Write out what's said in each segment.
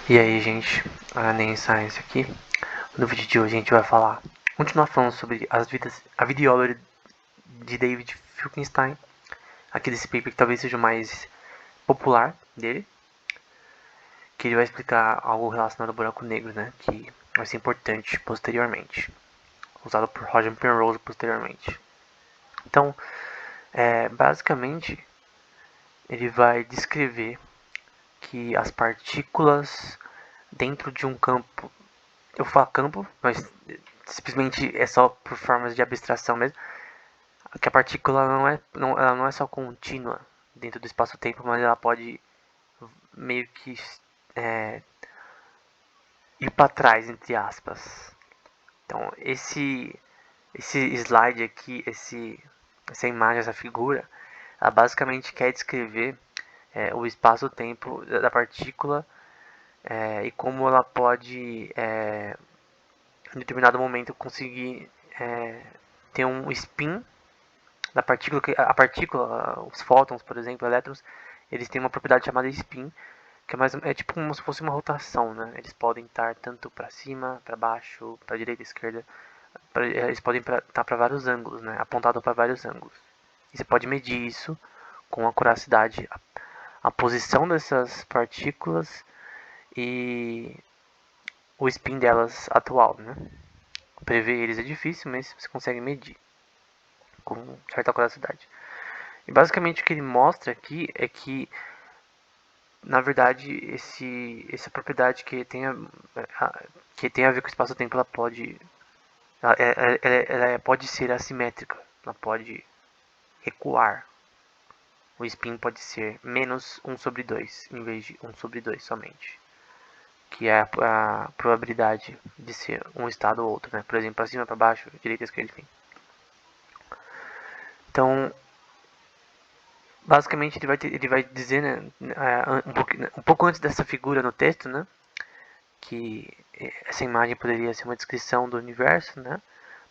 E aí, gente, a Nem Science aqui. No vídeo de hoje a gente vai continuar falando sobre a videoaula de David Finkelstein, aqui desse paper que talvez seja o mais popular dele, que ele vai explicar algo relacionado ao buraco negro, né, que vai ser importante posteriormente, usado por Roger Penrose posteriormente. Então, basicamente, ele vai descrever que as partículas dentro de um campo, eu falo campo, mas simplesmente é só por formas de abstração mesmo, que a partícula ela não é só contínua dentro do espaço-tempo, mas ela pode meio que é, ir para trás, entre aspas. Então, esse slide aqui, essa imagem, essa figura, ela basicamente quer descrever o espaço-tempo da partícula e como ela pode, em determinado momento, conseguir ter um spin da partícula. A partícula, os fótons, por exemplo, elétrons, eles têm uma propriedade chamada spin, que é tipo como se fosse uma rotação, né? Eles podem estar tanto para cima, para baixo, para direita, esquerda. Eles podem estar para vários ângulos, né? Apontado para vários ângulos. E você pode medir isso com acuracidade, a posição dessas partículas e o spin delas atual, né? Prever eles é difícil, mas você consegue medir com certa acuracidade. E basicamente o que ele mostra aqui é que, na verdade, essa propriedade que tem a ver com o espaço-tempo, ela pode, ela pode ser assimétrica, ela pode recuar. O spin pode ser menos 1 sobre 2, em vez de 1 sobre 2 somente. Que é a probabilidade de ser um estado ou outro, né? Por exemplo, para cima, para baixo, direita, esquerda, enfim. Então, basicamente ele vai dizer, né, um pouco antes dessa figura no texto, né, que essa imagem poderia ser uma descrição do universo, né,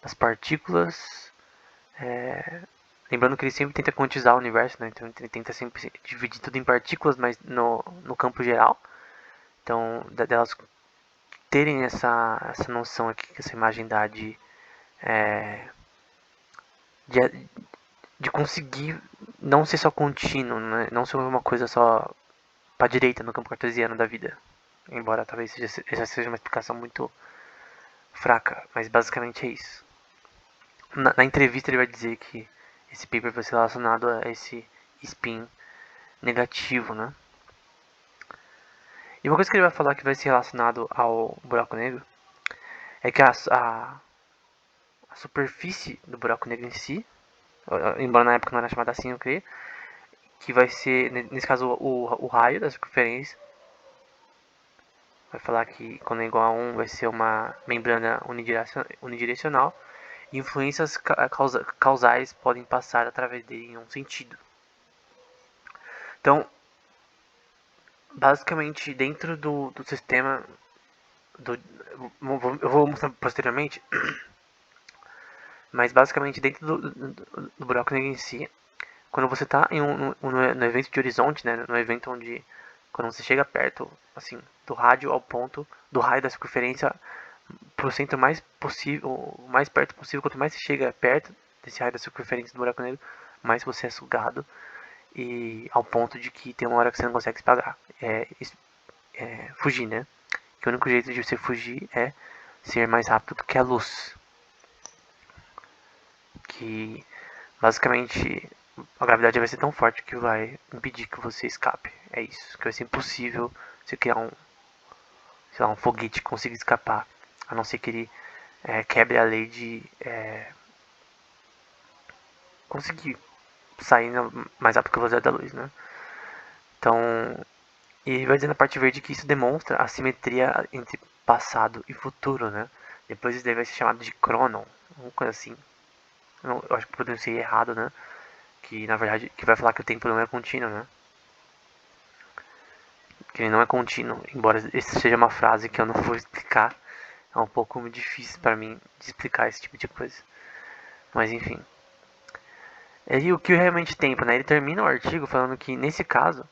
das partículas, lembrando que ele sempre tenta quantizar o universo, né, então ele tenta sempre dividir tudo em partículas, mas no campo geral, então delas terem essa noção aqui que essa imagem dá de, de conseguir não ser só contínuo, né, não ser uma coisa só para a direita no campo cartesiano da vida. Embora talvez essa seja uma explicação muito fraca, mas basicamente é isso. Na entrevista ele vai dizer que esse paper vai ser relacionado a esse spin negativo, né? E uma coisa que ele vai falar que vai ser relacionado ao buraco negro é que a superfície do buraco negro em si, embora na época não era chamada assim, eu creio, que vai ser, nesse caso, o raio da circunferência, vai falar que quando é igual a 1 vai ser uma membrana unidirecional e influências causais podem passar através dele em um sentido. Então, basicamente, dentro do sistema, eu vou mostrar posteriormente, mas basicamente dentro do buraco negro em si, quando você está no evento de horizonte, né, no evento onde quando você chega perto, assim, do rádio ao ponto do raio da circunferência pro centro mais possível, o mais perto possível, quanto mais você chega perto desse raio da circunferência do buraco negro, mais você é sugado e ao ponto de que tem uma hora que você não consegue espagar, fugir, né? Que o único jeito de você fugir é ser mais rápido do que a luz, que basicamente a gravidade vai ser tão forte que vai impedir que você escape. É isso, que vai ser impossível você criar sei lá, um foguete que consiga escapar, a não ser que ele quebre a lei de conseguir sair mais rápido que a velocidade da luz, né? Então, e vai dizer na parte verde que isso demonstra a simetria entre passado e futuro, né? Depois isso daí vai ser chamado de Cronon, uma coisa assim. Eu acho que pronunciei errado, né? Que na verdade que vai falar que o tempo não é contínuo, né? Que ele não é contínuo, embora isso seja uma frase que eu não vou explicar. É um pouco difícil para mim de explicar esse tipo de coisa. Mas enfim. E o que realmente tempo, né? Ele termina o artigo falando que nesse caso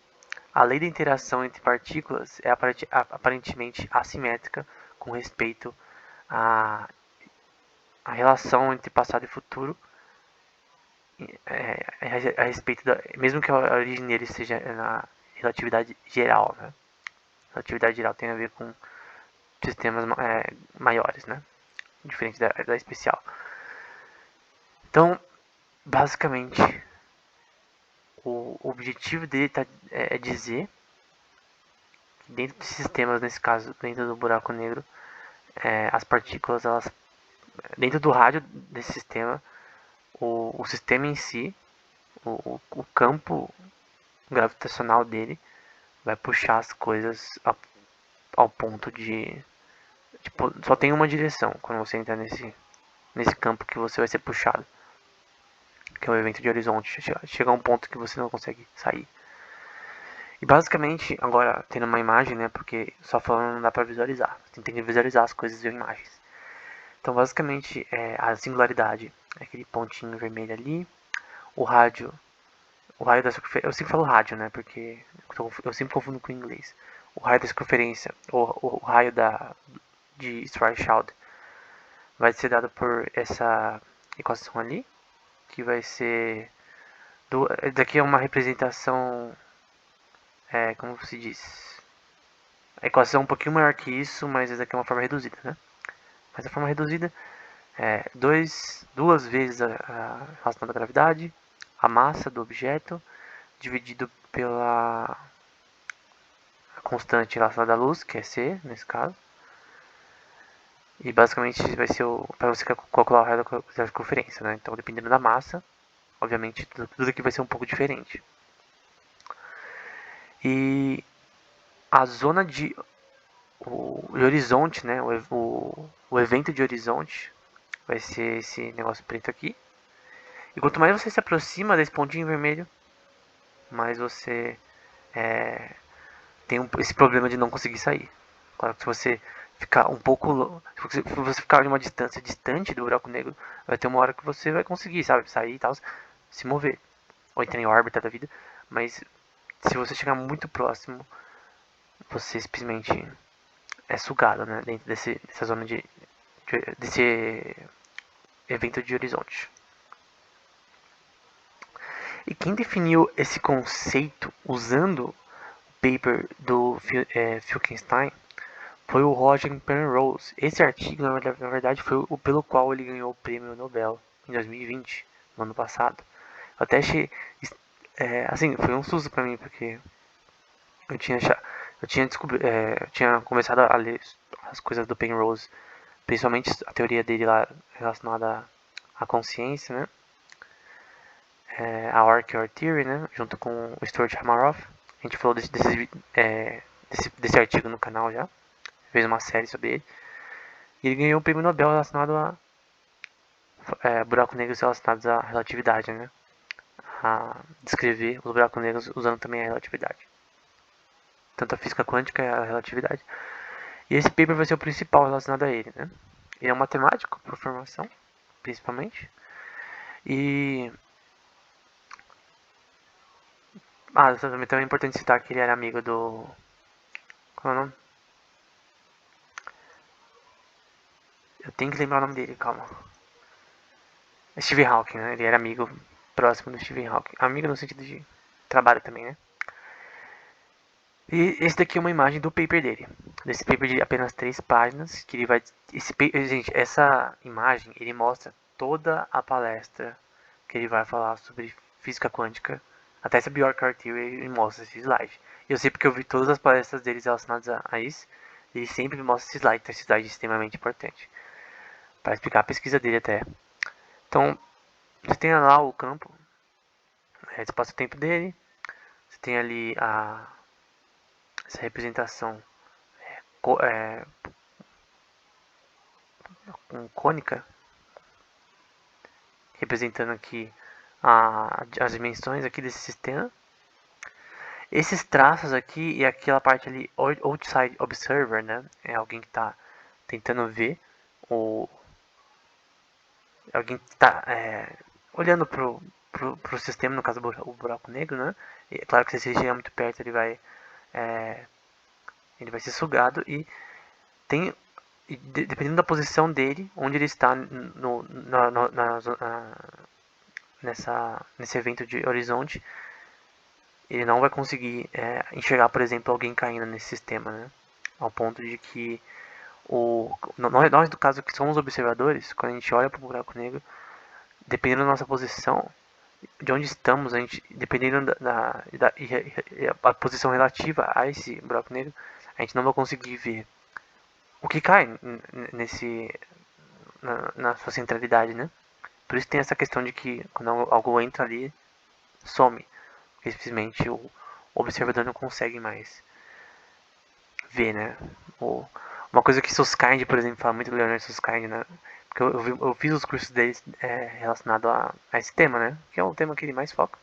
A lei da interação entre partículas é aparentemente assimétrica com respeito à relação entre passado e futuro, a respeito mesmo que a origem dele seja na relatividade geral, né? Relatividade geral tem a ver com sistemas maiores, né? Diferente da especial. Então, basicamente, o objetivo dele é dizer que dentro de sistemas, nesse caso, dentro do buraco negro, as partículas, elas, dentro do rádio desse sistema, o sistema em si, o campo gravitacional dele, vai puxar as coisas ao ponto de, tipo, só tem uma direção quando você entra nesse campo que você vai ser puxado, que é o evento de horizonte. Chega a um ponto que você não consegue sair. E basicamente, agora tendo uma imagem, né, porque só falando não dá pra visualizar, você tem que visualizar as coisas em imagens. Então basicamente a singularidade é aquele pontinho vermelho ali, o raio da circunferência, eu sempre falo rádio, né, porque eu sempre confundo com o inglês. O raio da circunferência, o raio de Schwarzschild vai ser dado por essa equação ali, que vai ser daqui é uma representação, como se diz, a equação é um pouquinho maior que isso, mas essa aqui é uma forma reduzida, né? Mas a forma reduzida é duas vezes a relação da gravidade, a massa do objeto, dividido pela constante relacionada à luz, que é C, nesse caso. E basicamente vai ser para você calcular o raio da circunferência, né? Então, dependendo da massa, obviamente tudo aqui vai ser um pouco diferente. E a zona de horizonte, né? O evento de horizonte vai ser esse negócio preto aqui. E quanto mais você se aproxima desse pontinho vermelho, mais você tem esse problema de não conseguir sair. Claro que se você ficar um pouco, se você ficar em uma distância distante do buraco negro, vai ter uma hora que você vai conseguir, sabe, sair e tal, se mover, ou entrar em órbita da vida. Mas se você chegar muito próximo, você simplesmente é sugado, né, dentro dessa zona desse evento de horizonte. E quem definiu esse conceito usando o paper do Finkelstein foi o Roger Penrose. Esse artigo, na verdade, foi o pelo qual ele ganhou o prêmio Nobel em 2020, no ano passado. Eu até achei, assim, foi um susto pra mim, porque eu tinha eu tinha começado a ler as coisas do Penrose, principalmente a teoria dele lá relacionada à consciência, né? A Archaeor Theory, né? Junto com o Stuart Hameroff. A gente falou desse artigo no canal já, fez uma série sobre ele. E ele ganhou o prêmio Nobel relacionado a buracos negros relacionados à relatividade, né? A descrever os buracos negros usando também a relatividade. Tanto a física quântica e a relatividade. E esse paper vai ser o principal relacionado a ele, né? Ele é um matemático por formação, principalmente. E também é importante citar que ele era amigo do... Qual é o nome? Eu tenho que lembrar o nome dele, calma. Stephen Hawking, né? Ele era amigo próximo do Stephen Hawking. Amigo no sentido de trabalho também, né? E esse daqui é uma imagem do paper dele. Desse paper de apenas 3 páginas. Que ele vai. Gente, essa imagem ele mostra toda a palestra que ele vai falar sobre física quântica. Até essa Bjork Theory ele mostra esse slide. Eu sei porque eu vi todas as palestras deles relacionadas a isso. Ele sempre me mostra esse slide. Então esse slide é extremamente importante para explicar a pesquisa dele até. Então, você tem lá o campo, espaço-tempo dele. Você tem ali essa representação cônica, representando aqui as dimensões aqui desse sistema. Esses traços aqui e aquela parte ali, outside observer, né? É alguém que está tentando ver, alguém que está olhando pro sistema, no caso o buraco negro, né? E é claro que se ele chegar muito perto, ele vai ser sugado e tem, dependendo da posição dele, onde ele está nesse evento de horizonte, ele não vai conseguir enxergar, por exemplo, alguém caindo nesse sistema, né? Ao ponto de que nós, do caso que somos observadores, quando a gente olha para o buraco negro, dependendo da nossa posição, de onde estamos, dependendo a posição relativa a esse buraco negro, a gente não vai conseguir ver o que cai na sua centralidade, né? Por isso tem essa questão de que quando algo entra ali, some. Porque simplesmente o observador não consegue mais ver, né? Uma coisa que Susskind, por exemplo, fala muito do Leonard Susskind, né? Porque eu fiz os cursos deles relacionados a esse tema, né? Que é o tema que ele mais foca.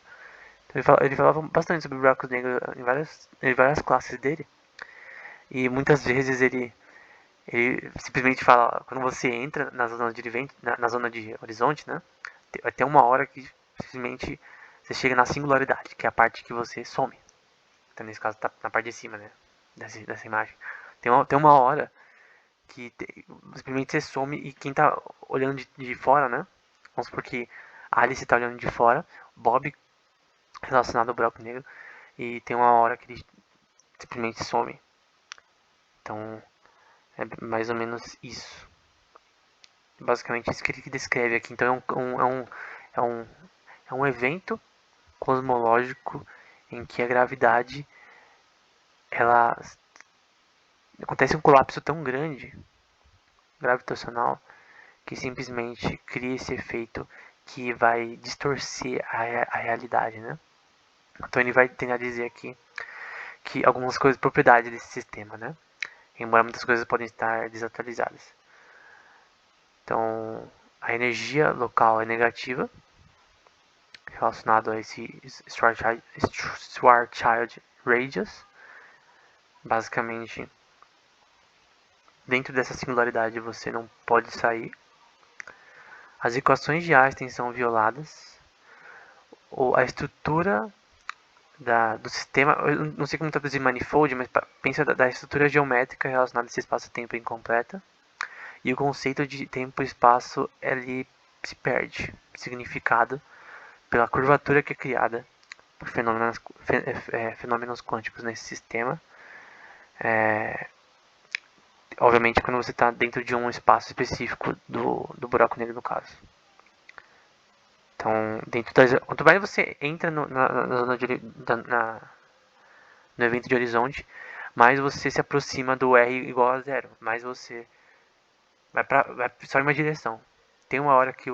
Então ele falava bastante sobre buracos negros em várias classes dele. E muitas vezes ele simplesmente fala, quando você entra na zona de horizonte, né? Vai ter uma hora que simplesmente você chega na singularidade, que é a parte que você some. Então nesse caso tá na parte de cima, né? Dessa imagem. Tem uma hora que simplesmente você some e quem tá olhando de fora, né? Vamos supor que a Alice tá olhando de fora, Bob relacionado ao buraco negro, e tem uma hora que ele simplesmente some. Então é mais ou menos isso. Basicamente isso que ele descreve aqui. Então é um evento cosmológico em que a gravidade ela acontece um colapso tão grande gravitacional que simplesmente cria esse efeito que vai distorcer a realidade, né? Então ele vai tentar dizer aqui que algumas coisas, propriedades desse sistema, né? Embora muitas coisas podem estar desatualizadas. Então a energia local é negativa, relacionado a esse Schwarzschild Radius. Basicamente, dentro dessa singularidade você não pode sair. As equações de Einstein são violadas. Ou a estrutura do sistema, eu não sei como traduzir manifold, mas pensa da estrutura geométrica relacionada a esse espaço-tempo incompleta. E o conceito de tempo e espaço ele se perde, significado pela curvatura que é criada por fenômenos quânticos nesse sistema. Obviamente quando você está dentro de um espaço específico do buraco negro no caso. Então, quanto mais você entra na zona no evento de horizonte, mais você se aproxima do R igual a zero, mais você vai só em uma direção. Tem uma hora que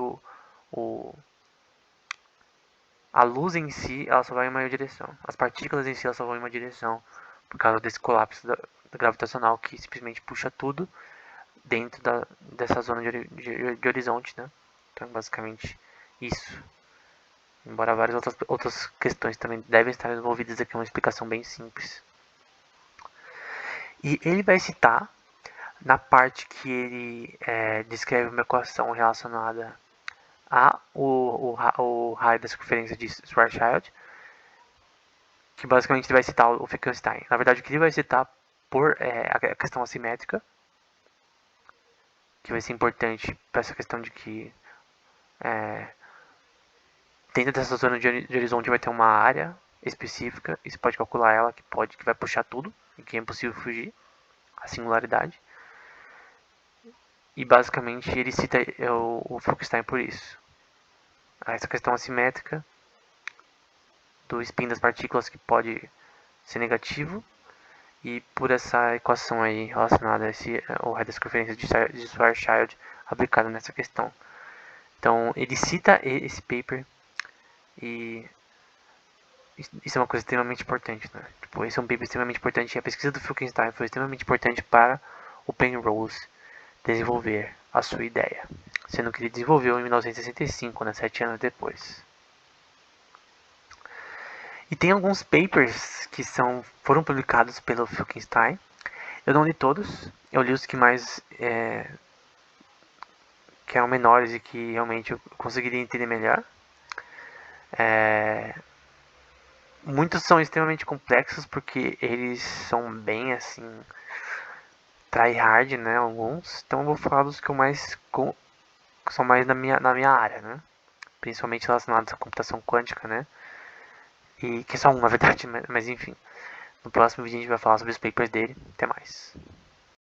a luz em si ela só vai em uma direção, as partículas em si elas só vão em uma direção por causa desse colapso gravitacional que simplesmente puxa tudo dentro dessa zona de horizonte, né? Então, basicamente isso. Embora várias outras questões também devem estar envolvidas aqui, é uma explicação bem simples. E ele vai citar, na parte que ele descreve uma equação relacionada ao raio da circunferência de Schwarzschild, que basicamente ele vai citar o Wittgenstein. Na verdade, o que ele vai citar por a questão assimétrica, que vai ser importante para essa questão de que dentro dessa zona de horizonte vai ter uma área específica e você pode calcular ela que vai puxar tudo e que é impossível fugir, a singularidade. E basicamente ele cita o Wittgenstein por isso. Essa questão assimétrica do spin das partículas que pode ser negativo e por essa equação aí relacionada a o raio da circunferência de Schwarzschild aplicada nessa questão. Então ele cita esse paper e isso é uma coisa extremamente importante, né? Tipo, esse é um paper extremamente importante e a pesquisa do Wittgenstein foi extremamente importante para o Penrose desenvolver a sua ideia, sendo que ele desenvolveu em 1965, né, 7 anos depois. E tem alguns papers que foram publicados pelo Wittgenstein. Eu não li todos, eu li os que mais que eram menores e que realmente eu conseguiria entender melhor. Muitos são extremamente complexos porque eles são bem assim tryhard, né? Alguns. Então eu vou falar dos que eu mais que são mais na minha área, né? Principalmente relacionados à computação quântica, né? E que são, na verdade, mas enfim. No próximo vídeo a gente vai falar sobre os papers dele. Até mais.